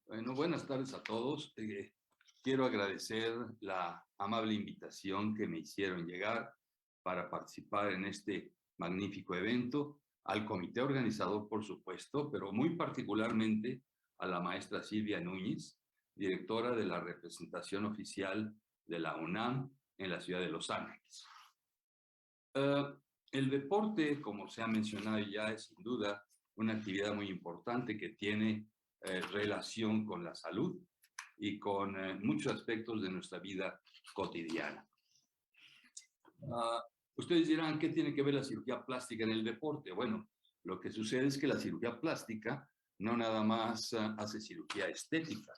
Bueno, buenas tardes a todos. Quiero agradecer la amable invitación que me hicieron llegar para participar en este magnífico evento, al comité organizador, por supuesto, pero muy particularmente a la maestra Silvia Núñez, directora de la representación oficial de la UNAM en la ciudad de Los Ángeles. El deporte, como se ha mencionado ya, es sin duda una actividad muy importante que tiene relación con la salud y con muchos aspectos de nuestra vida cotidiana. Ustedes dirán, ¿qué tiene que ver la cirugía plástica en el deporte? Bueno, lo que sucede es que la cirugía plástica no nada más hace cirugía estética.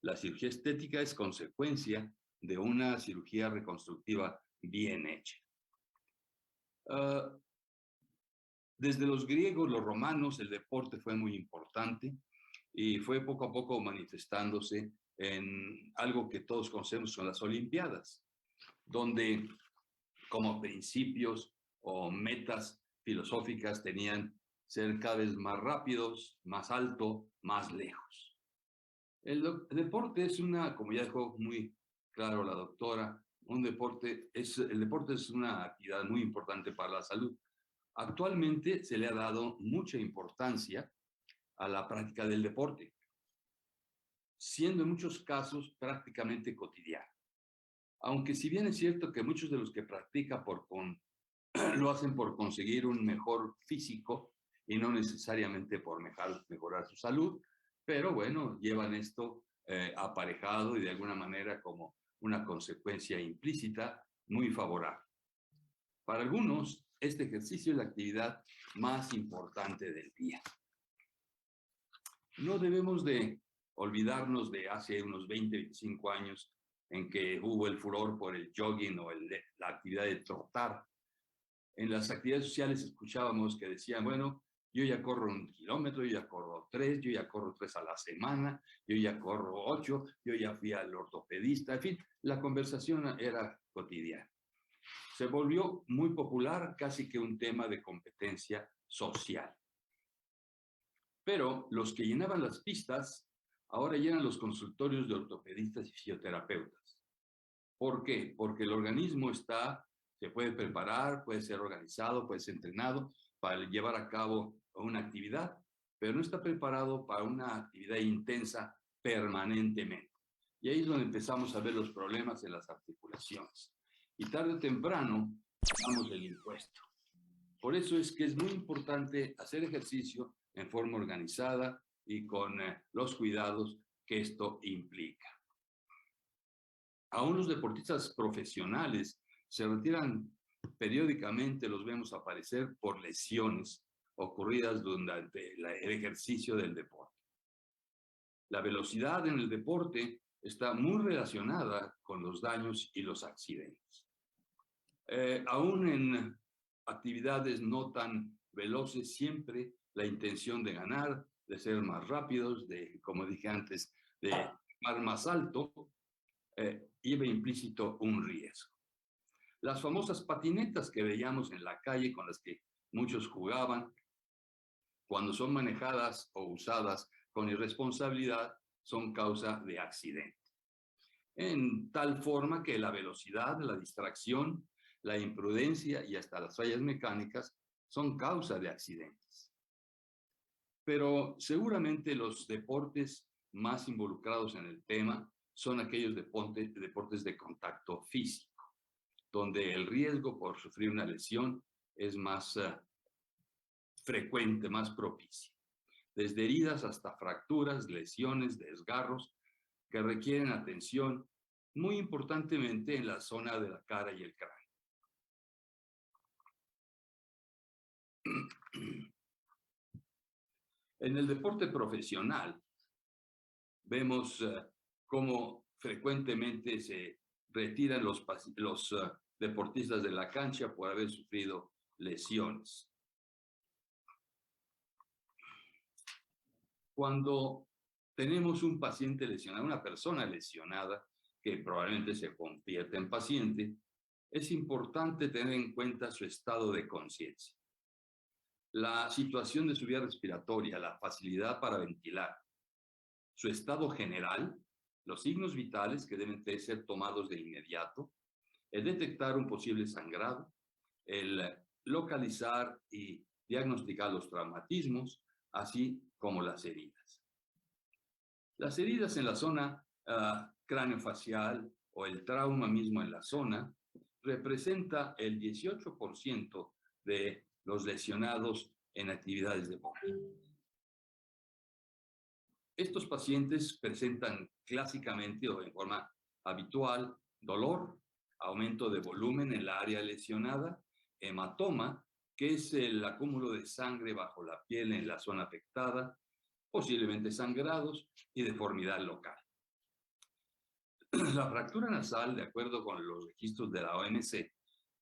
La cirugía estética es consecuencia de una cirugía reconstructiva bien hecha. Desde los griegos, los romanos, el deporte fue muy importante y fue poco a poco manifestándose en algo que todos conocemos, son las Olimpiadas, donde como principios o metas filosóficas tenían ser cada vez más rápidos, más alto, más lejos. El deporte es como ya dejó muy claro la doctora, el deporte es una actividad muy importante para la salud. Actualmente se le ha dado mucha importancia a la práctica del deporte, siendo en muchos casos prácticamente cotidiana. Aunque si bien es cierto que muchos de los que practican lo hacen por conseguir un mejor físico y no necesariamente por mejorar su salud, pero bueno, llevan esto aparejado y de alguna manera como una consecuencia implícita muy favorable. Para algunos, este ejercicio es la actividad más importante del día. No debemos de olvidarnos de hace unos 20, 25 años en que hubo el furor por el jogging o la actividad de trotar. En las actividades sociales escuchábamos que decían, bueno, yo ya corro 1 kilómetro, yo ya corro 3, yo ya corro 3 a la semana, yo ya corro 8, yo ya fui al ortopedista, en fin, la conversación era cotidiana. Se volvió muy popular, casi que un tema de competencia social. Pero los que llenaban las pistas ahora llenan los consultorios de ortopedistas y fisioterapeutas. ¿Por qué? Porque el organismo se puede preparar, puede ser organizado, puede ser entrenado para llevar a cabo una actividad, pero no está preparado para una actividad intensa permanentemente. Y ahí es donde empezamos a ver los problemas en las articulaciones. Y tarde o temprano pagamos el impuesto. Por eso es que es muy importante hacer ejercicio en forma organizada y con los cuidados que esto implica. Aún los deportistas profesionales se retiran periódicamente, los vemos aparecer por lesiones ocurridas durante el ejercicio del deporte. La velocidad en el deporte está muy relacionada con los daños y los accidentes. Aún en actividades no tan veloces, siempre la intención de ganar, de ser más rápidos, como dije antes, de ir más alto, lleva implícito un riesgo. Las famosas patinetas que veíamos en la calle con las que muchos jugaban, cuando son manejadas o usadas con irresponsabilidad, son causa de accidente. En tal forma que la velocidad, la distracción, la imprudencia y hasta las fallas mecánicas son causa de accidentes. Pero seguramente los deportes más involucrados en el tema son aquellos deportes de contacto físico, donde el riesgo por sufrir una lesión es más frecuente, más propicio. Desde heridas hasta fracturas, lesiones, desgarros, que requieren atención muy importantemente en la zona de la cara y el cráneo. En el deporte profesional vemos cómo frecuentemente se retiran los deportistas de la cancha por haber sufrido lesiones. Cuando tenemos un paciente lesionado, una persona lesionada, que probablemente se convierte en paciente, es importante tener en cuenta su estado de conciencia, la situación de su vía respiratoria, la facilidad para ventilar, su estado general, los signos vitales que deben ser tomados de inmediato, el detectar un posible sangrado, el localizar y diagnosticar los traumatismos, así como las heridas. Las heridas en la zona craneofacial o el trauma mismo en la zona representa el 18% de los lesionados en actividades deportivas. Estos pacientes presentan clásicamente o en forma habitual dolor, aumento de volumen en la área lesionada, hematoma, que es el acúmulo de sangre bajo la piel en la zona afectada, posiblemente sangrados y deformidad local. La fractura nasal, de acuerdo con los registros de la OMC,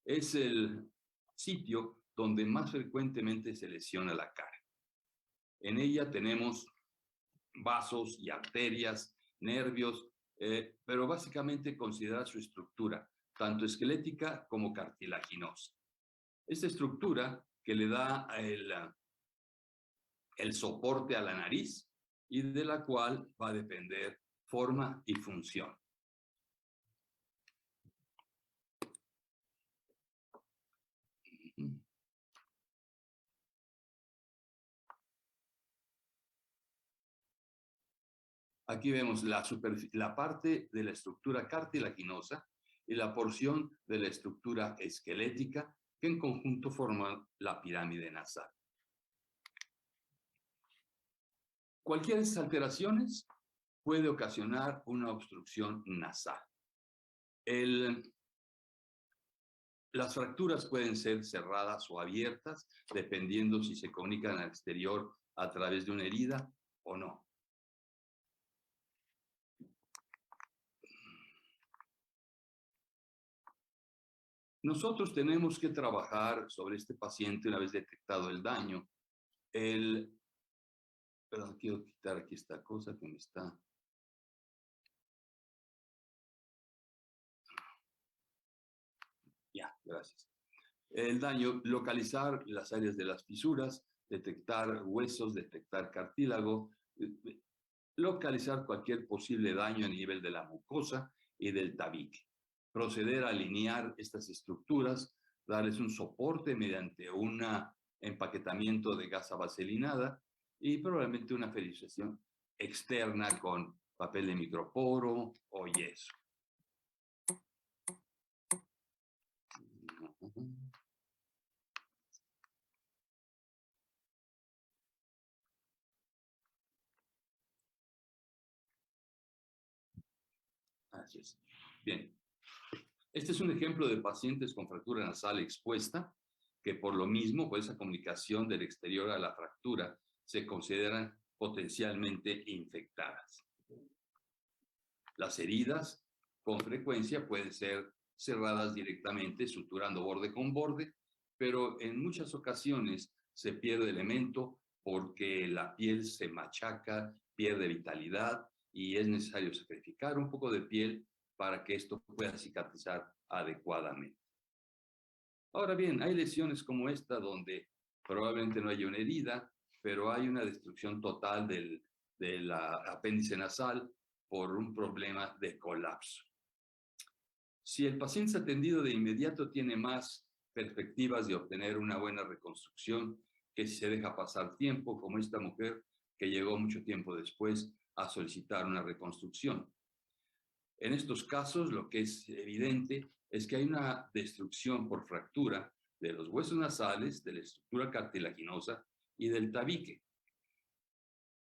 es el sitio donde más frecuentemente se lesiona la cara. En ella tenemos vasos y arterias, nervios, pero básicamente considera su estructura, tanto esquelética como cartilaginosa. Esta estructura que le da el soporte a la nariz y de la cual va a depender forma y función. Aquí vemos la parte de la estructura cartilaginosa y la porción de la estructura esquelética que en conjunto forman la pirámide nasal. Cualquiera de estas alteraciones puede ocasionar una obstrucción nasal. Las fracturas pueden ser cerradas o abiertas, dependiendo si se comunican al exterior a través de una herida o no. Nosotros tenemos que trabajar sobre este paciente una vez detectado el daño. Perdón, quiero quitar aquí esta cosa que me está... Ya, gracias. El daño, localizar las áreas de las fisuras, detectar huesos, detectar cartílago, localizar cualquier posible daño a nivel de la mucosa y del tabique. Proceder a alinear estas estructuras, darles un soporte mediante un empaquetamiento de gasa vaselinada y probablemente una ferilización externa con papel de microporo o yeso. Así es. Bien. Este es un ejemplo de pacientes con fractura nasal expuesta, que por lo mismo, por esa comunicación del exterior a la fractura, se consideran potencialmente infectadas. Las heridas, con frecuencia, pueden ser cerradas directamente, suturando borde con borde, pero en muchas ocasiones se pierde elemento porque la piel se machaca, pierde vitalidad y es necesario sacrificar un poco de piel para que esto pueda cicatrizar adecuadamente. Ahora bien, hay lesiones como esta donde probablemente no haya una herida, pero hay una destrucción total del apéndice nasal por un problema de colapso. Si el paciente es atendido de inmediato, tiene más perspectivas de obtener una buena reconstrucción que si se deja pasar tiempo, como esta mujer que llegó mucho tiempo después a solicitar una reconstrucción. En estos casos, lo que es evidente es que hay una destrucción por fractura de los huesos nasales, de la estructura cartilaginosa y del tabique.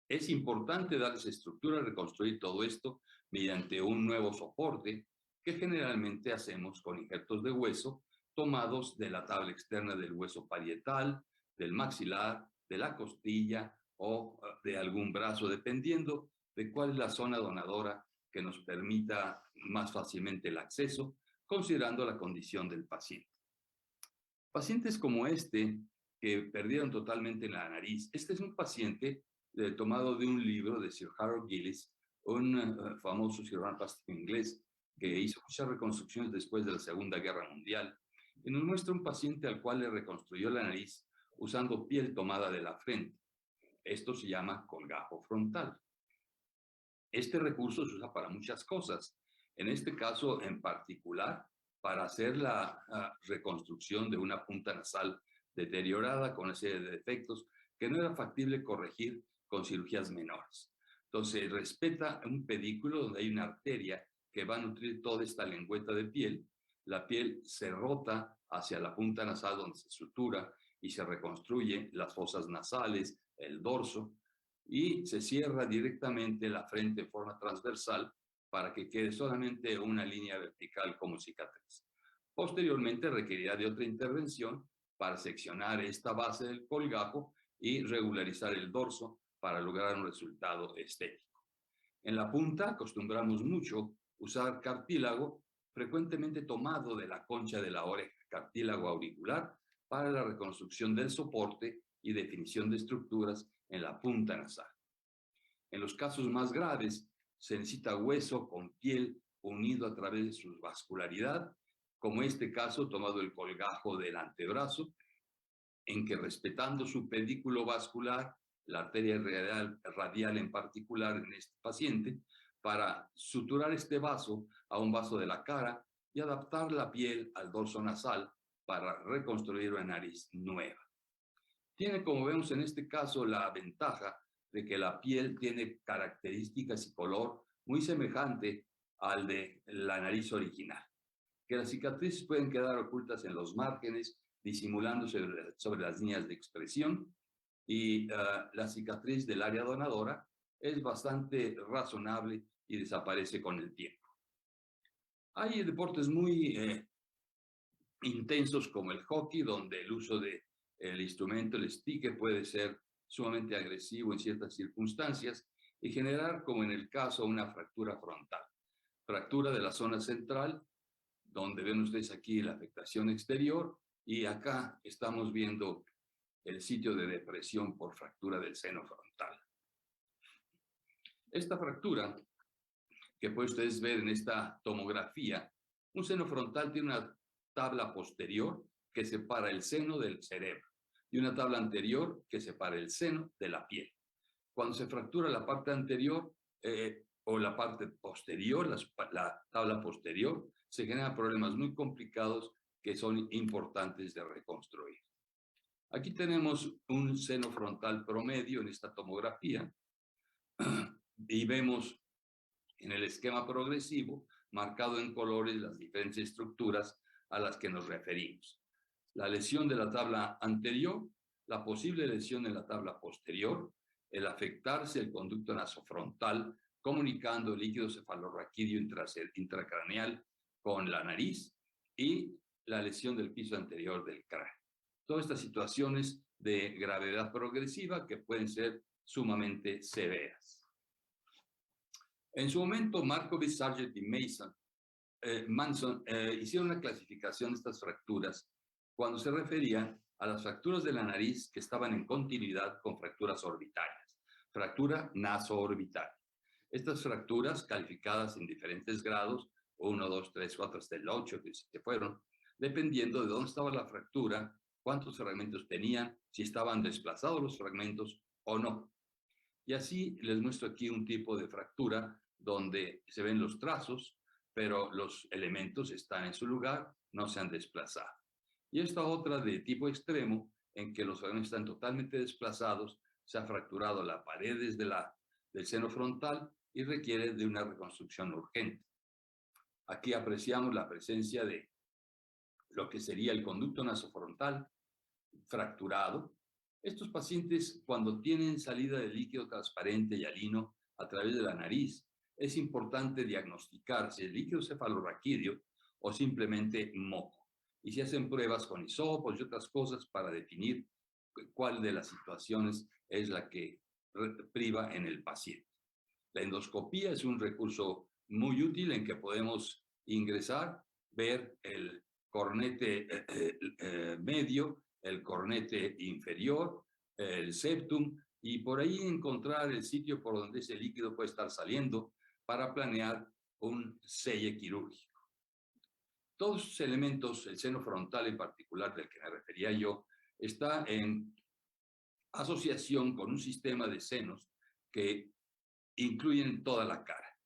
Es importante darles estructura, reconstruir todo esto mediante un nuevo soporte que generalmente hacemos con injertos de hueso tomados de la tabla externa del hueso parietal, del maxilar, de la costilla o de algún brazo, dependiendo de cuál es la zona donadora que nos permita más fácilmente el acceso, considerando la condición del paciente. Pacientes como este, que perdieron totalmente la nariz, este es un paciente tomado de un libro de Sir Harold Gillis, un famoso cirujano plástico inglés que hizo muchas reconstrucciones después de la Segunda Guerra Mundial, y nos muestra un paciente al cual le reconstruyó la nariz usando piel tomada de la frente. Esto se llama colgajo frontal. Este recurso se usa para muchas cosas. En este caso en particular, para hacer la reconstrucción de una punta nasal deteriorada con una serie de defectos que no era factible corregir con cirugías menores. Entonces, respeta un pedículo donde hay una arteria que va a nutrir toda esta lengüeta de piel. La piel se rota hacia la punta nasal donde se sutura y se reconstruye las fosas nasales, el dorso, y se cierra directamente la frente en forma transversal para que quede solamente una línea vertical como cicatriz. Posteriormente requerirá de otra intervención para seccionar esta base del colgajo y regularizar el dorso para lograr un resultado estético. En la punta acostumbramos mucho usar cartílago, frecuentemente tomado de la concha de la oreja, cartílago auricular, para la reconstrucción del soporte y definición de estructuras en la punta nasal. En los casos más graves, se necesita hueso con piel unido a través de su vascularidad, como este caso tomado el colgajo del antebrazo, en que respetando su pedículo vascular, la arteria radial en particular en este paciente, para suturar este vaso a un vaso de la cara y adaptar la piel al dorso nasal para reconstruir una nariz nueva. Tiene, como vemos en este caso, la ventaja de que la piel tiene características y color muy semejante al de la nariz original, que las cicatrices pueden quedar ocultas en los márgenes, disimulándose sobre las líneas de expresión, y la cicatriz del área donadora es bastante razonable y desaparece con el tiempo. Hay deportes muy intensos como el hockey, donde el uso del instrumento, el stick, puede ser sumamente agresivo en ciertas circunstancias y generar, como en el caso, una fractura frontal. Fractura de la zona central, donde ven ustedes aquí la afectación exterior, y acá estamos viendo el sitio de depresión por fractura del seno frontal. Esta fractura, que pueden ustedes ver en esta tomografía, un seno frontal tiene una tabla posterior que separa el seno del cerebro y una tabla anterior que separa el seno de la piel. Cuando se fractura la parte anterior o la parte posterior, la tabla posterior, se generan problemas muy complicados que son importantes de reconstruir. Aquí tenemos un seno frontal promedio en esta tomografía y vemos en el esquema progresivo marcado en colores las diferentes estructuras a las que nos referimos. La lesión de la tabla anterior, la posible lesión en la tabla posterior, el afectarse el conducto nasofrontal comunicando el líquido cefalorraquídeo intracraneal con la nariz y la lesión del piso anterior del cráneo. Todas estas situaciones de gravedad progresiva que pueden ser sumamente severas. En su momento, Markovitz, Sargent y Manson hicieron una clasificación de estas fracturas cuando se referían a las fracturas de la nariz que estaban en continuidad con fracturas orbitales, fractura nasoorbital. Estas fracturas, calificadas en diferentes grados, 1, 2, 3, 4, hasta el 8, que se fueron, dependiendo de dónde estaba la fractura, cuántos fragmentos tenían, si estaban desplazados los fragmentos o no. Y así les muestro aquí un tipo de fractura donde se ven los trazos, pero los elementos están en su lugar, no se han desplazado. Y esta otra de tipo extremo, en que los fragmentos están totalmente desplazados, se ha fracturado la pared del seno frontal y requiere de una reconstrucción urgente. Aquí apreciamos la presencia de lo que sería el conducto nasofrontal fracturado. Estos pacientes, cuando tienen salida de líquido transparente y alino a través de la nariz, es importante diagnosticar si es líquido cefalorraquídeo o simplemente moco. Y se hacen pruebas con hisopos y otras cosas para definir cuál de las situaciones es la que priva en el paciente. La endoscopía es un recurso muy útil en que podemos ingresar, ver el cornete medio, el cornete inferior, el septum, y por ahí encontrar el sitio por donde ese líquido puede estar saliendo para planear un selle quirúrgico. Todos esos elementos, el seno frontal en particular del que me refería yo, está en asociación con un sistema de senos que incluyen toda la cara.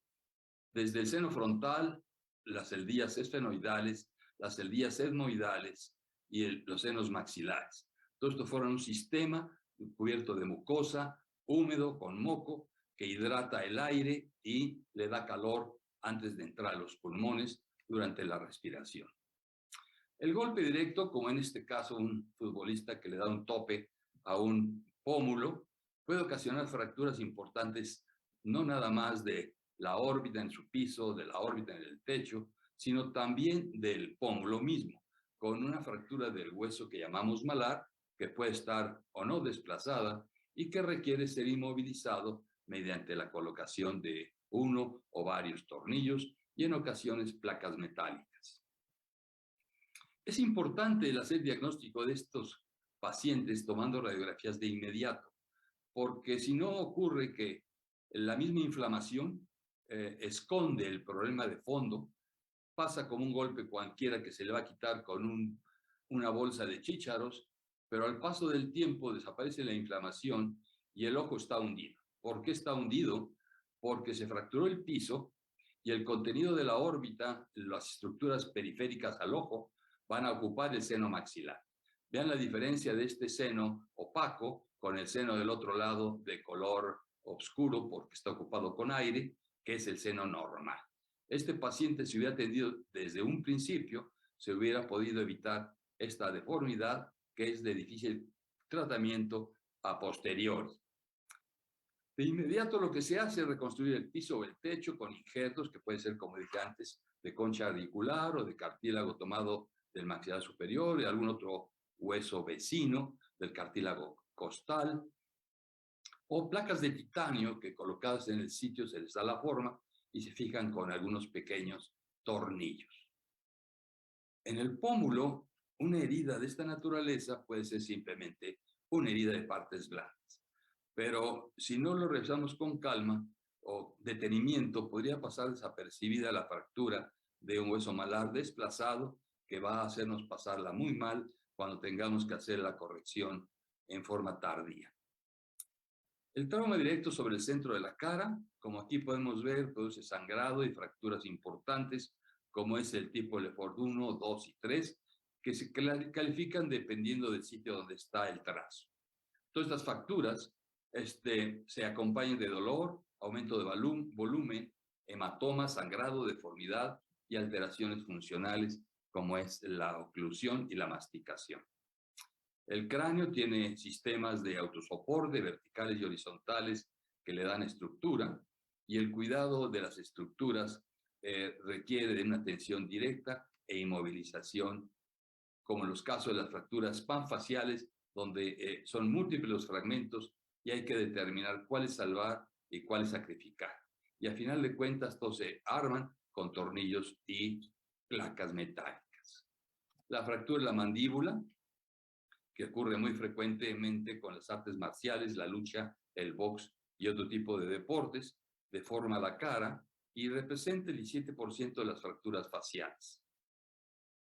Desde el seno frontal, las celdillas esfenoidales, las celdillas etmoidales y los senos maxilares. Todo esto forma un sistema cubierto de mucosa, húmedo, con moco, que hidrata el aire y le da calor antes de entrar a los pulmones durante la respiración. El golpe directo, como en este caso un futbolista que le da un tope a un pómulo, puede ocasionar fracturas importantes, no nada más de la órbita en su piso, de la órbita en el techo, sino también del pómulo mismo, con una fractura del hueso que llamamos malar, que puede estar o no desplazada y que requiere ser inmovilizado mediante la colocación de uno o varios tornillos y en ocasiones placas metálicas. Es importante el hacer diagnóstico de estos pacientes tomando radiografías de inmediato, porque si no ocurre que la misma inflamación esconde el problema de fondo, pasa como un golpe cualquiera que se le va a quitar con una bolsa de chícharos, pero al paso del tiempo desaparece la inflamación y el ojo está hundido. ¿Por qué está hundido? Porque se fracturó el piso y el contenido de la órbita, las estructuras periféricas al ojo, van a ocupar el seno maxilar. Vean la diferencia de este seno opaco con el seno del otro lado de color oscuro porque está ocupado con aire, que es el seno normal. Este paciente, si hubiera atendido desde un principio, se hubiera podido evitar esta deformidad que es de difícil tratamiento a posteriori. De inmediato lo que se hace es reconstruir el piso o el techo con injertos, que puede ser, como dije antes, de concha radicular o de cartílago tomado del maxilar superior y algún otro hueso vecino del cartílago costal, o placas de titanio que colocadas en el sitio se les da la forma y se fijan con algunos pequeños tornillos. En el pómulo, una herida de esta naturaleza puede ser simplemente una herida de partes blandas. Pero si no lo revisamos con calma o detenimiento, podría pasar desapercibida la fractura de un hueso malar desplazado que va a hacernos pasarla muy mal cuando tengamos que hacer la corrección en forma tardía. El trauma directo sobre el centro de la cara, como aquí podemos ver, produce sangrado y fracturas importantes, como es el tipo Lefort 1, 2 y 3, que se califican dependiendo del sitio donde está el trazo. Todas estas fracturas se acompañan de dolor, aumento de volumen, hematoma, sangrado, deformidad y alteraciones funcionales, como es la oclusión y la masticación. El cráneo tiene sistemas de autosoporte verticales y horizontales que le dan estructura, y el cuidado de las estructuras requiere de una atención directa e inmovilización, como en los casos de las fracturas panfaciales, donde son múltiples los fragmentos y hay que determinar cuáles salvar y cuáles sacrificar. Y a final de cuentas, todos se arman con tornillos y placas metálicas. La fractura de la mandíbula, que ocurre muy frecuentemente con las artes marciales, la lucha, el box y otro tipo de deportes, deforma la cara y representa el 17% de las fracturas faciales.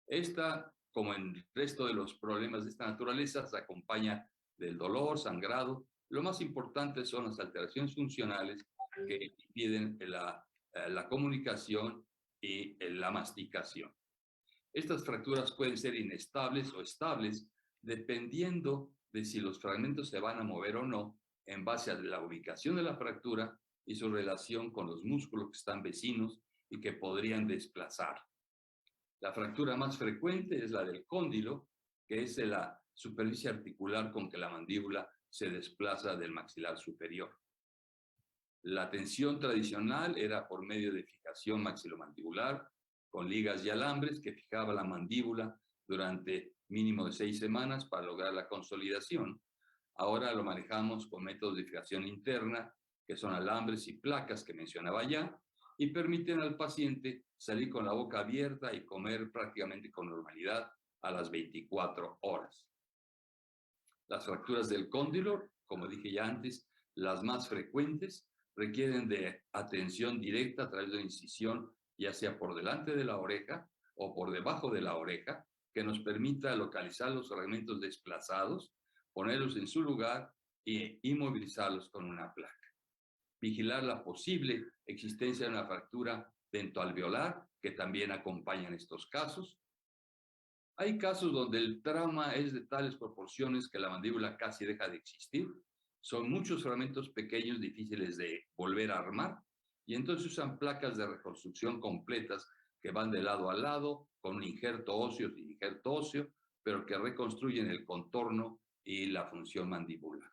Esta, como en el resto de los problemas de esta naturaleza, se acompaña del dolor, sangrado. Lo más importante son las alteraciones funcionales que impiden la comunicación y la masticación. Estas fracturas pueden ser inestables o estables, dependiendo de si los fragmentos se van a mover o no, en base a la ubicación de la fractura y su relación con los músculos que están vecinos y que podrían desplazar. La fractura más frecuente es la del cóndilo, que es la superficie articular con que la mandíbula se desplaza del maxilar superior. La tensión tradicional era por medio de fijación maxilomandibular, con ligas y alambres que fijaba la mandíbula durante mínimo de 6 semanas para lograr la consolidación. Ahora lo manejamos con métodos de fijación interna, que son alambres y placas que mencionaba ya, y permiten al paciente salir con la boca abierta y comer prácticamente con normalidad a las 24 horas. Las fracturas del cóndilo, como dije ya antes, las más frecuentes, requieren de atención directa a través de una incisión, ya sea por delante de la oreja o por debajo de la oreja, que nos permita localizar los fragmentos desplazados, ponerlos en su lugar e inmovilizarlos con una placa. Vigilar la posible existencia de una fractura dentoalveolar, que también acompañan estos casos. Hay casos donde el trauma es de tales proporciones que la mandíbula casi deja de existir. Son muchos fragmentos pequeños difíciles de volver a armar y entonces usan placas de reconstrucción completas que van de lado a lado con un injerto óseo sin injerto óseo, pero que reconstruyen el contorno y la función mandibular.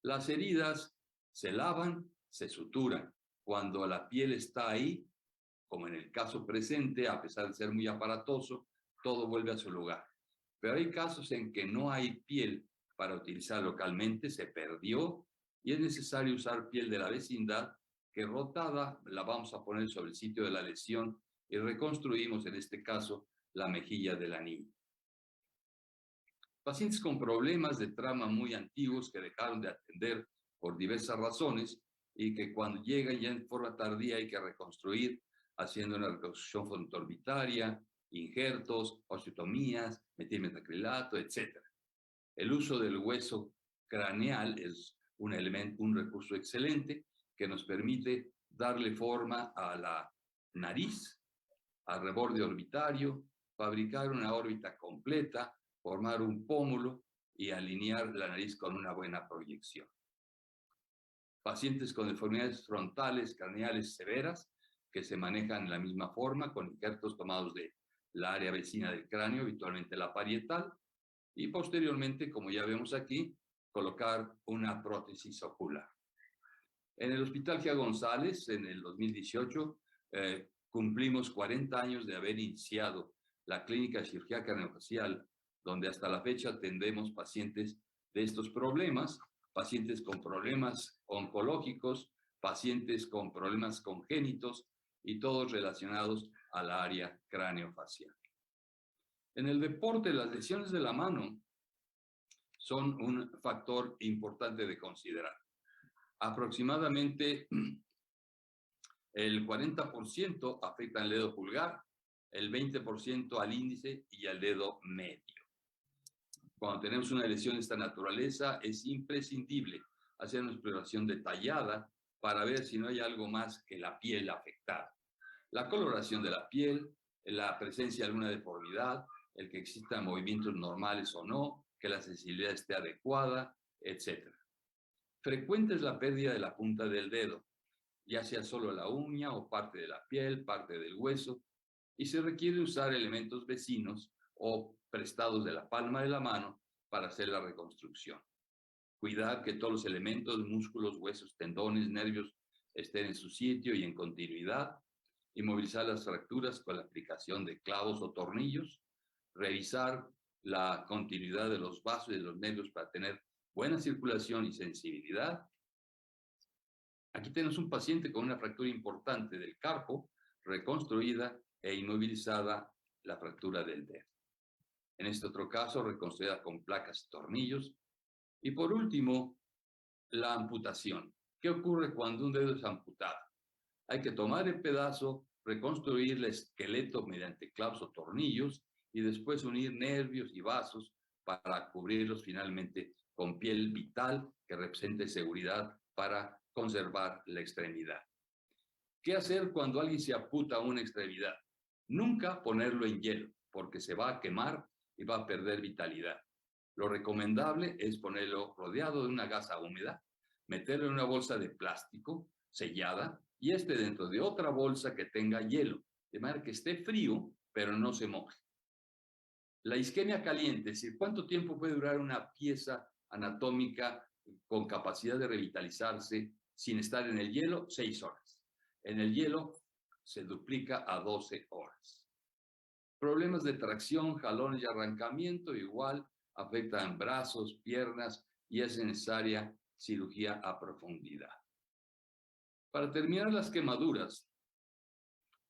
Las heridas se lavan, se suturan. Cuando la piel está ahí, como en el caso presente, a pesar de ser muy aparatoso, todo vuelve a su lugar. Pero hay casos en que no hay piel para utilizar localmente, se perdió y es necesario usar piel de la vecindad que rotada la vamos a poner sobre el sitio de la lesión y reconstruimos en este caso la mejilla de la niña. Pacientes con problemas de trauma muy antiguos que dejaron de atender por diversas razones y que cuando llegan ya en forma tardía hay que reconstruir haciendo una reconstrucción frontoorbitaria, injertos, osteotomías, metilmetacrilato, etc. El uso del hueso craneal es un recurso excelente que nos permite darle forma a la nariz, al reborde orbitario, fabricar una órbita completa, formar un pómulo y alinear la nariz con una buena proyección. Pacientes con deformidades frontales craneales severas que se manejan de la misma forma con injertos tomados de la área vecina del cráneo, habitualmente la parietal, y posteriormente, como ya vemos aquí, colocar una prótesis ocular. En el Hospital Gia González, en el 2018, cumplimos 40 años de haber iniciado la clínica de cirugía craneofacial, donde hasta la fecha atendemos pacientes de estos problemas, pacientes con problemas oncológicos, pacientes con problemas congénitos y todos relacionados al área craneofacial. En el deporte, las lesiones de la mano son un factor importante de considerar. Aproximadamente el 40% afecta al dedo pulgar, el 20% al índice y al dedo medio. Cuando tenemos una lesión de esta naturaleza, es imprescindible hacer una exploración detallada para ver si no hay algo más que la piel afectada. La coloración de la piel, la presencia de alguna deformidad, el que existan movimientos normales o no, que la sensibilidad esté adecuada, etc. Frecuente es la pérdida de la punta del dedo, ya sea solo la uña o parte de la piel, parte del hueso, y se requiere usar elementos vecinos o prestados de la palma de la mano para hacer la reconstrucción. Cuidar que todos los elementos, músculos, huesos, tendones, nervios estén en su sitio y en continuidad. Inmovilizar las fracturas con la aplicación de clavos o tornillos. Revisar la continuidad de los vasos y de los nervios para tener buena circulación y sensibilidad. Aquí tenemos un paciente con una fractura importante del carpo, reconstruida e inmovilizada la fractura del dedo. En este otro caso, reconstruida con placas y tornillos. Y por último, la amputación. ¿Qué ocurre cuando un dedo es amputado? Hay que tomar el pedazo, reconstruir el esqueleto mediante clavos o tornillos y después unir nervios y vasos para cubrirlos finalmente con piel vital que represente seguridad para conservar la extremidad. ¿Qué hacer cuando alguien se amputa una extremidad? Nunca ponerlo en hielo, porque se va a quemar y va a perder vitalidad. Lo recomendable es ponerlo rodeado de una gasa húmeda, meterlo en una bolsa de plástico sellada y dentro de otra bolsa que tenga hielo, de manera que esté frío, pero no se moje. La isquemia caliente, es decir, ¿cuánto tiempo puede durar una pieza anatómica con capacidad de revitalizarse sin estar en el hielo? 6 horas. En el hielo se duplica a 12 horas. Problemas de tracción, jalones y arrancamiento igual afectan brazos, piernas y es necesaria cirugía a profundidad. Para terminar, las quemaduras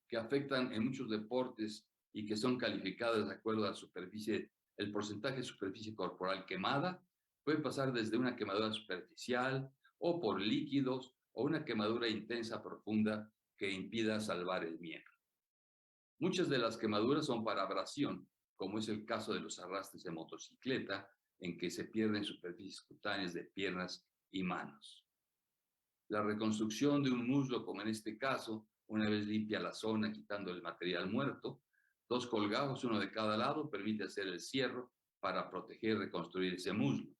que afectan en muchos deportes y que son calificadas de acuerdo a la superficie, el porcentaje de superficie corporal quemada, puede pasar desde una quemadura superficial o por líquidos o una quemadura intensa profunda que impida salvar el miembro. Muchas de las quemaduras son para abrasión, como es el caso de los arrastres de motocicleta, en que se pierden superficies cutáneas de piernas y manos. La reconstrucción de un muslo, como en este caso, una vez limpia la zona, quitando el material muerto, 2 colgajos, uno de cada lado, permite hacer el cierre para proteger y reconstruir ese muslo.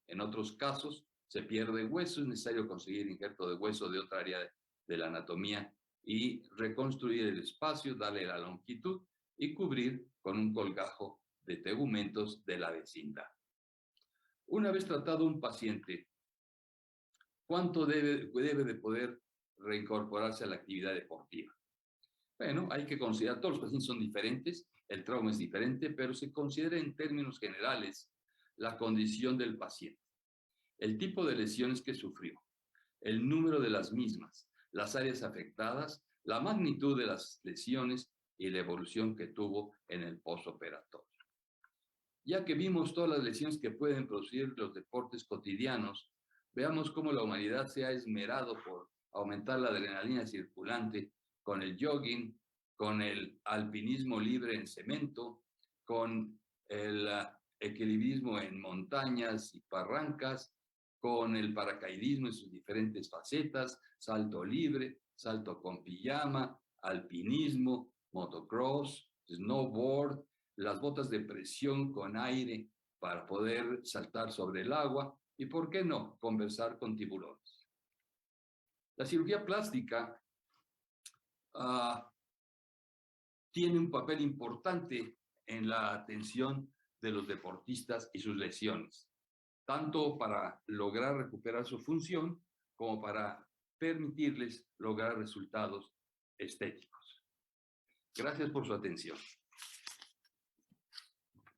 En otros casos, se pierde hueso, es necesario conseguir injerto de hueso de otra área de la anatomía y reconstruir el espacio, darle la longitud y cubrir con un colgajo de tegumentos de la vecindad. Una vez tratado un paciente, ¿cuánto debe de poder reincorporarse a la actividad deportiva? Bueno, hay que considerar, todos los pacientes son diferentes, el trauma es diferente, pero se considera en términos generales la condición del paciente, el tipo de lesiones que sufrió, el número de las mismas, las áreas afectadas, la magnitud de las lesiones y la evolución que tuvo en el postoperatorio. Ya que vimos todas las lesiones que pueden producir los deportes cotidianos, veamos cómo la humanidad se ha esmerado por aumentar la adrenalina circulante con el jogging, con el alpinismo libre en cemento, con el equilibrismo en montañas y barrancas, con el paracaidismo en sus diferentes facetas, salto libre, salto con pijama, alpinismo, motocross, snowboard, las botas de presión con aire para poder saltar sobre el agua y, ¿por qué no?, conversar con tiburones. La cirugía plástica tiene un papel importante en la atención de los deportistas y sus lesiones, tanto para lograr recuperar su función como para permitirles lograr resultados estéticos. Gracias por su atención.